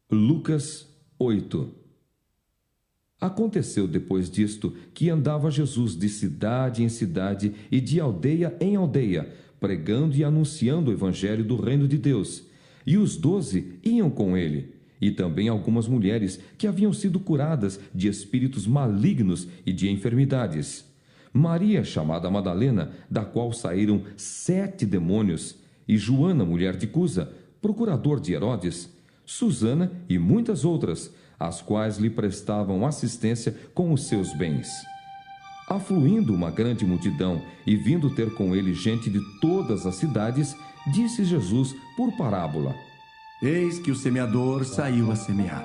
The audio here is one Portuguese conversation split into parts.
Lucas 8. Aconteceu depois disto que andava Jesus de cidade em cidade e de aldeia em aldeia, pregando e anunciando o evangelho do reino de Deus. E os 12 iam com ele, e também algumas mulheres que haviam sido curadas de espíritos malignos e de enfermidades. Maria, chamada Madalena, da qual saíram 7 demônios, e Joana, mulher de Cusa, procurador de Herodes, Susana e muitas outras, as quais lhe prestavam assistência com os seus bens. Afluindo uma grande multidão e vindo ter com ele gente de todas as cidades, disse Jesus por parábola: Eis que o semeador saiu a semear.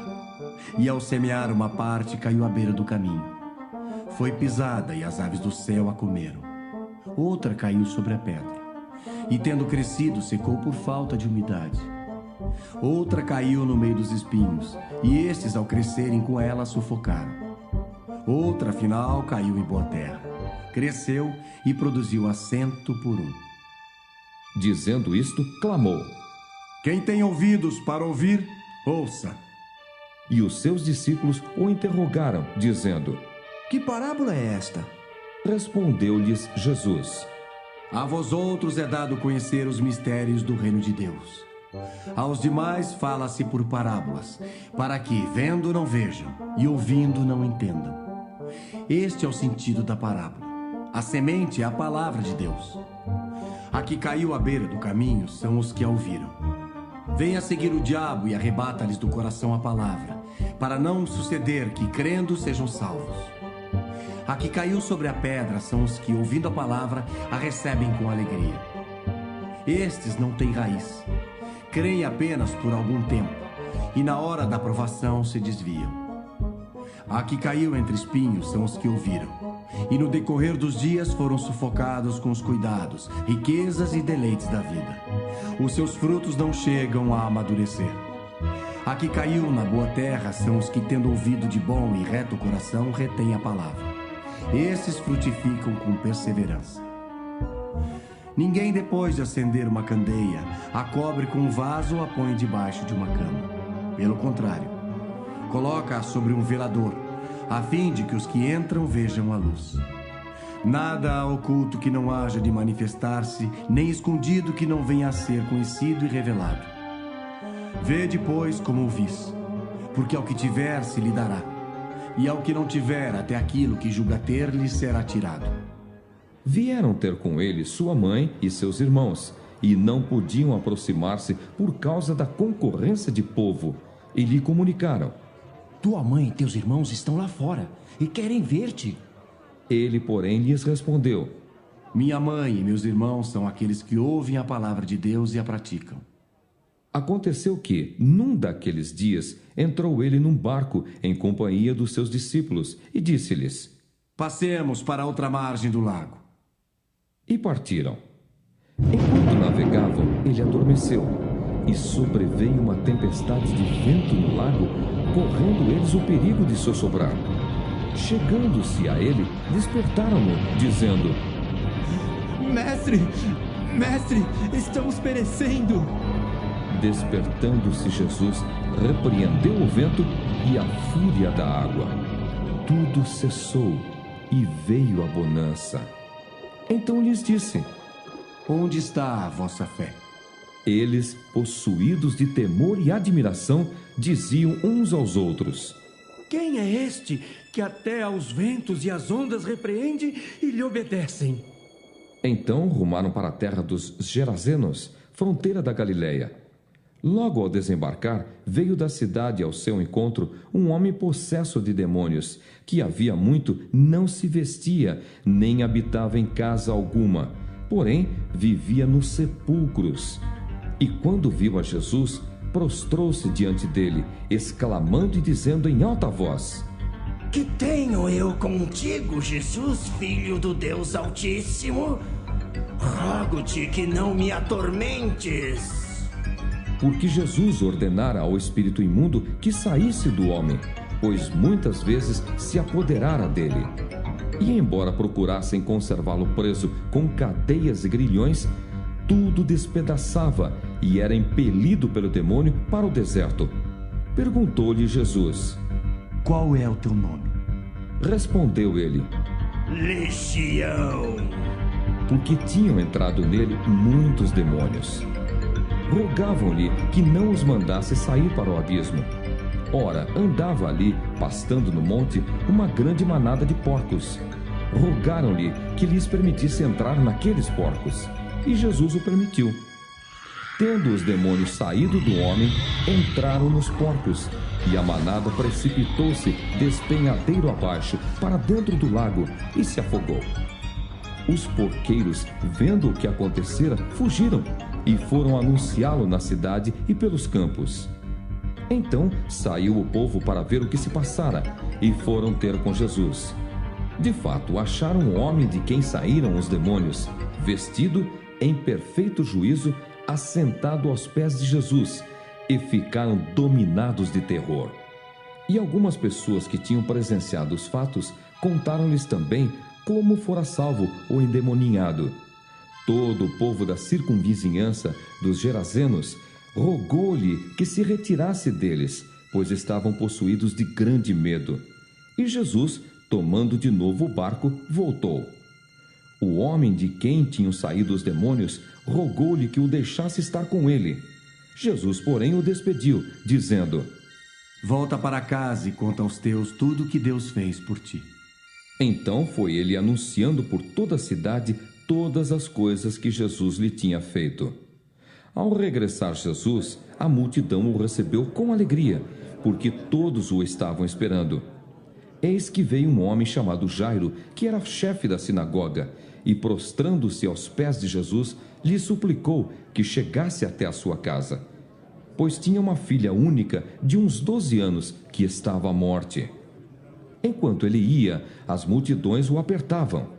E ao semear, uma parte caiu à beira do caminho. Foi pisada e as aves do céu a comeram. Outra caiu sobre a pedra. E tendo crescido, secou por falta de umidade. Outra caiu no meio dos espinhos, e estes, ao crescerem com ela, sufocaram. Outra, afinal, caiu em boa terra. Cresceu e produziu a 100 por 1. Dizendo isto, clamou: Quem tem ouvidos para ouvir, ouça. E os seus discípulos o interrogaram, dizendo: Que parábola é esta? Respondeu-lhes Jesus: A vós outros é dado conhecer os mistérios do reino de Deus. Aos demais fala-se por parábolas, para que, vendo, não vejam, e ouvindo, não entendam. Este é o sentido da parábola. A semente é a palavra de Deus. A que caiu à beira do caminho são os que a ouviram. Vem a seguir o diabo e arrebata-lhes do coração a palavra, para não suceder que, crendo, sejam salvos. A que caiu sobre a pedra são os que, ouvindo a palavra, a recebem com alegria. Estes não têm raiz. Creem apenas por algum tempo, e na hora da provação se desviam. A que caiu entre espinhos são os que ouviram, e no decorrer dos dias foram sufocados com os cuidados, riquezas e deleites da vida. Os seus frutos não chegam a amadurecer. A que caiu na boa terra são os que, tendo ouvido de bom e reto coração, retêm a palavra. Esses frutificam com perseverança. Ninguém, depois de acender uma candeia, a cobre com um vaso ou a põe debaixo de uma cama. Pelo contrário, coloca-a sobre um velador, a fim de que os que entram vejam a luz. Nada há oculto que não haja de manifestar-se, nem escondido que não venha a ser conhecido e revelado. Vede, pois, como ouvis, porque ao que tiver se lhe dará, e ao que não tiver, até aquilo que julga ter lhe será tirado. Vieram ter com ele sua mãe e seus irmãos, e não podiam aproximar-se por causa da concorrência de povo, e lhe comunicaram: Tua mãe e teus irmãos estão lá fora e querem ver-te. Ele, porém, lhes respondeu: Minha mãe e meus irmãos são aqueles que ouvem a palavra de Deus e a praticam. Aconteceu que, num daqueles dias, entrou ele num barco em companhia dos seus discípulos, e disse-lhes: Passemos para outra margem do lago. E partiram. Enquanto navegavam, ele adormeceu, e sobreveio uma tempestade de vento no lago, correndo eles o perigo de sossobrar. Chegando-se a ele, despertaram-no, dizendo: Mestre, estamos perecendo. Despertando-se Jesus, repreendeu o vento e a fúria da água. Tudo cessou e veio a bonança. Então lhes disse: Onde está a vossa fé? Eles, possuídos de temor e admiração, diziam uns aos outros: Quem é este que até aos ventos e às ondas repreende e lhe obedecem? Então rumaram para a terra dos Gerazenos, fronteira da Galileia. Logo ao desembarcar, veio da cidade ao seu encontro um homem possesso de demônios, que havia muito não se vestia, nem habitava em casa alguma, porém vivia nos sepulcros. E quando viu a Jesus, prostrou-se diante dele, exclamando e dizendo em alta voz: Que tenho eu contigo, Jesus, Filho do Deus Altíssimo? Rogo-te que não me atormentes. Porque Jesus ordenara ao espírito imundo que saísse do homem, pois muitas vezes se apoderara dele. E embora procurassem conservá-lo preso com cadeias e grilhões, tudo despedaçava e era impelido pelo demônio para o deserto. Perguntou-lhe Jesus. Qual é o teu nome? Respondeu ele, Legião. porque tinham entrado nele muitos demônios. Rogavam-lhe que não os mandasse sair para o abismo. Ora, andava ali, pastando no monte, uma grande manada de porcos. Rogaram-lhe que lhes permitisse entrar naqueles porcos. E Jesus o permitiu. Tendo os demônios saído do homem, entraram nos porcos, e a manada precipitou-se despenhadeiro abaixo, para dentro do lago, e se afogou. Os porqueiros, vendo o que acontecera, fugiram, e foram anunciá-lo na cidade e pelos campos. Então saiu o povo para ver o que se passara, e foram ter com Jesus. De fato, acharam um homem de quem saíram os demônios, vestido em perfeito juízo, assentado aos pés de Jesus, e ficaram dominados de terror. E algumas pessoas que tinham presenciado os fatos contaram-lhes também como fora salvo o endemoninhado. Todo o povo da circunvizinhança dos Gerazenos rogou-lhe que se retirasse deles, pois estavam possuídos de grande medo. E Jesus, tomando de novo o barco, voltou. O homem de quem tinham saído os demônios rogou-lhe que o deixasse estar com ele. Jesus, porém, o despediu, dizendo: Volta para casa e conta aos teus tudo o que Deus fez por ti. Então foi ele anunciando por toda a cidade todas as coisas que Jesus lhe tinha feito. Ao regressar Jesus, a multidão o recebeu com alegria, porque todos o estavam esperando. Eis que veio um homem chamado Jairo, que era chefe da sinagoga, e prostrando-se aos pés de Jesus, lhe suplicou que chegasse até a sua casa, pois tinha uma filha única de uns 12 anos que estava à morte. Enquanto ele ia, as multidões o apertavam.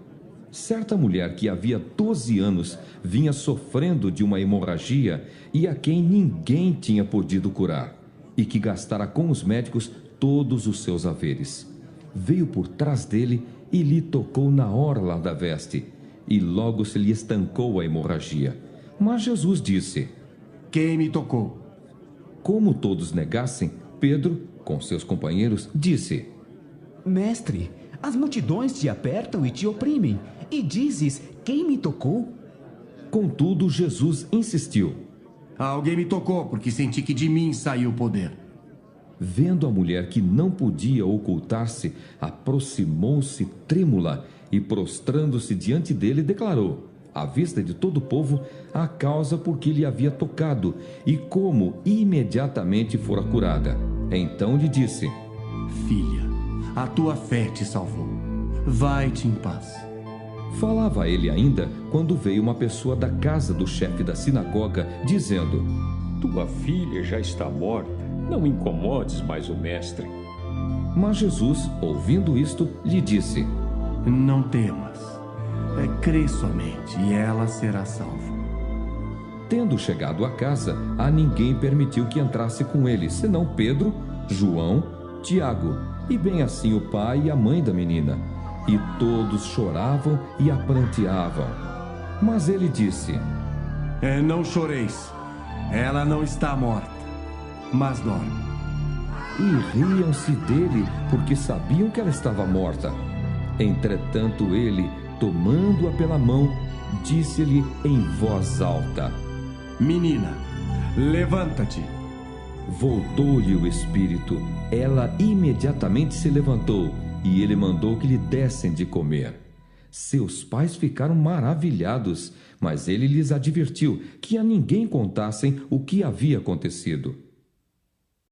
Certa mulher que havia 12 anos vinha sofrendo de uma hemorragia e a quem ninguém tinha podido curar, e que gastara com os médicos todos os seus haveres. Veio por trás dele e lhe tocou na orla da veste, e logo se lhe estancou a hemorragia. Mas Jesus disse: Quem me tocou? Como todos negassem, Pedro, com seus companheiros, disse: Mestre, as multidões te apertam e te oprimem, e dizes: quem me tocou? Contudo, Jesus insistiu. Alguém me tocou, porque senti que de mim saiu o poder. Vendo a mulher que não podia ocultar-se, aproximou-se trêmula e, prostrando-se diante dele, declarou, à vista de todo o povo, a causa por que lhe havia tocado e como imediatamente fora curada. Então lhe disse: Filha, a tua fé te salvou. Vai-te em paz. Falava ele ainda quando veio uma pessoa da casa do chefe da sinagoga, dizendo: Tua filha já está morta. Não incomodes mais o mestre. Mas Jesus, ouvindo isto, lhe disse: Não temas. Crê somente e ela será salva. Tendo chegado a casa, a ninguém permitiu que entrasse com ele, senão Pedro, João, Tiago, e bem assim o pai e a mãe da menina. E todos choravam e a pranteavam. Mas ele disse: Não choreis. Ela não está morta, mas dorme. E riam-se dele, porque sabiam que ela estava morta. Entretanto ele, tomando-a pela mão, disse-lhe em voz alta: Menina, levanta-te. Voltou-lhe o espírito. Ela imediatamente se levantou, e ele mandou que lhe dessem de comer. Seus pais ficaram maravilhados, mas ele lhes advertiu que a ninguém contassem o que havia acontecido.